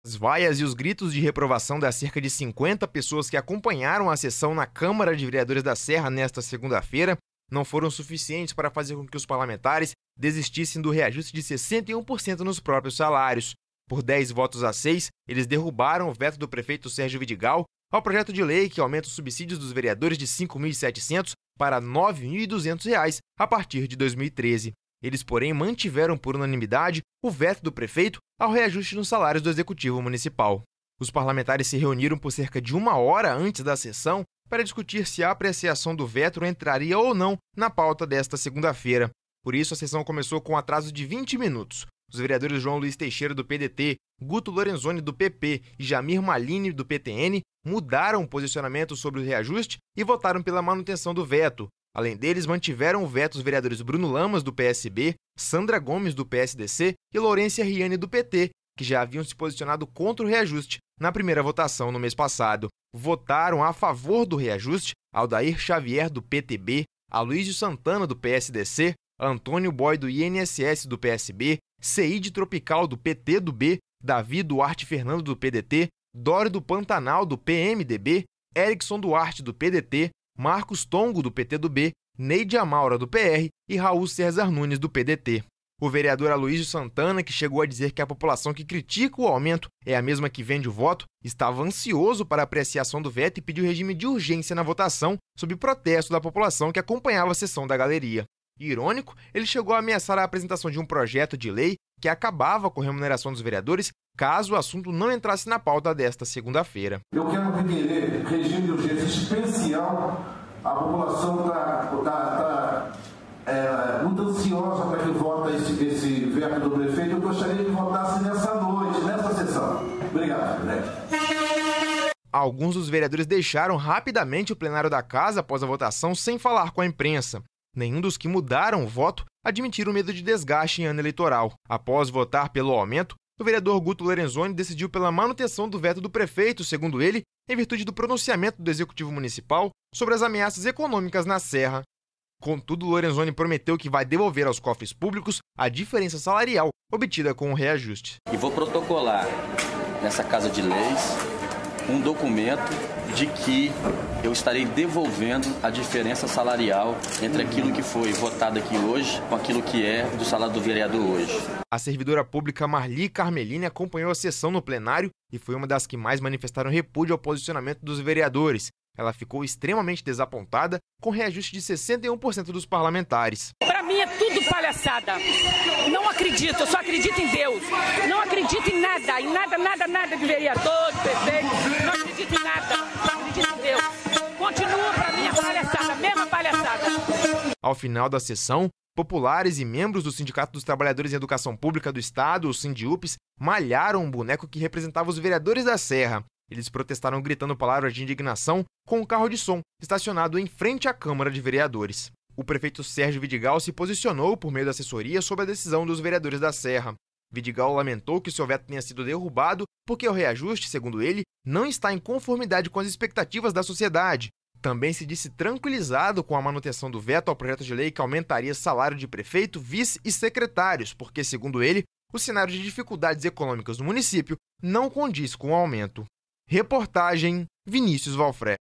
As vaias e os gritos de reprovação das cerca de 50 pessoas que acompanharam a sessão na Câmara de Vereadores da Serra nesta segunda-feira não foram suficientes para fazer com que os parlamentares desistissem do reajuste de 61% nos próprios salários. Por 10 votos a 6, eles derrubaram o veto do prefeito Sérgio Vidigal ao projeto de lei que aumenta os subsídios dos vereadores de R$ 5.700 para R$ 9.200 a partir de 2013. Eles, porém, mantiveram por unanimidade o veto do prefeito ao reajuste nos salários do Executivo Municipal. Os parlamentares se reuniram por cerca de 1 hora antes da sessão para discutir se a apreciação do veto entraria ou não na pauta desta segunda-feira. Por isso, a sessão começou com um atraso de 20 minutos. Os vereadores João Luiz Teixeira, do PDT, Guto Lorenzoni, do PP e Jamir Malini, do PTN, mudaram o posicionamento sobre o reajuste e votaram pela manutenção do veto. Além deles, mantiveram o veto os vereadores Bruno Lamas, do PSB, Sandra Gomes, do PSDC e Laurência Riane, do PT, que já haviam se posicionado contra o reajuste na primeira votação no mês passado. Votaram a favor do reajuste Aldair Xavier, do PTB, Aloysio Santana, do PSDC, Antônio Boy, do INSS, do PSB, Ceide Tropical, do PT do B, Davi Duarte Fernando, do PDT, Dório do Pantanal, do PMDB, Erickson Duarte, do PDT, Marcos Tongo, do PT do B, Neide Amaura, do PR e Raul César Nunes, do PDT. O vereador Aloysio Santana, que chegou a dizer que a população que critica o aumento é a mesma que vende o voto, estava ansioso para a apreciação do veto e pediu regime de urgência na votação, sob protesto da população que acompanhava a sessão da galeria. Irônico, ele chegou a ameaçar a apresentação de um projeto de lei que acabava com a remuneração dos vereadores caso o assunto não entrasse na pauta desta segunda-feira. Eu quero requerer regime de urgência especial. A população está muito ansiosa para que vote esse veto do prefeito. Eu gostaria que votasse nessa noite, nessa sessão. Obrigado, presidente. Alguns dos vereadores deixaram rapidamente o plenário da casa após a votação sem falar com a imprensa. Nenhum dos que mudaram o voto admitiram o medo de desgaste em ano eleitoral. Após votar pelo aumento, o vereador Guto Lorenzoni decidiu pela manutenção do veto do prefeito, segundo ele, em virtude do pronunciamento do Executivo Municipal sobre as ameaças econômicas na Serra. Contudo, Lorenzoni prometeu que vai devolver aos cofres públicos a diferença salarial obtida com o reajuste. E vou protocolar nessa Casa de Leis um documento de que eu estarei devolvendo a diferença salarial entre aquilo que foi votado aqui hoje com aquilo que é do salário do vereador hoje. A servidora pública Marli Carmelini acompanhou a sessão no plenário e foi uma das que mais manifestaram repúdio ao posicionamento dos vereadores. Ela ficou extremamente desapontada com o reajuste de 61% dos parlamentares. Para mim é tudo palhaçada. Não acredito, eu só acredito em Deus. Não acredito em nada de vereador, de prefeito. Não acredito em nada. Não acredito em Deus. Continua para mim a palhaçada, a mesma palhaçada. Ao final da sessão, populares e membros do Sindicato dos Trabalhadores em Educação Pública do Estado, o Sindiúpes, malharam um boneco que representava os vereadores da Serra. Eles protestaram gritando palavras de indignação com um carro de som estacionado em frente à Câmara de Vereadores. O prefeito Sérgio Vidigal se posicionou por meio da assessoria sobre a decisão dos vereadores da Serra. Vidigal lamentou que seu veto tenha sido derrubado porque o reajuste, segundo ele, não está em conformidade com as expectativas da sociedade. Também se disse tranquilizado com a manutenção do veto ao projeto de lei que aumentaria salário de prefeito, vice e secretários, porque, segundo ele, o cenário de dificuldades econômicas no município não condiz com o aumento. Reportagem Vinícius Valfré.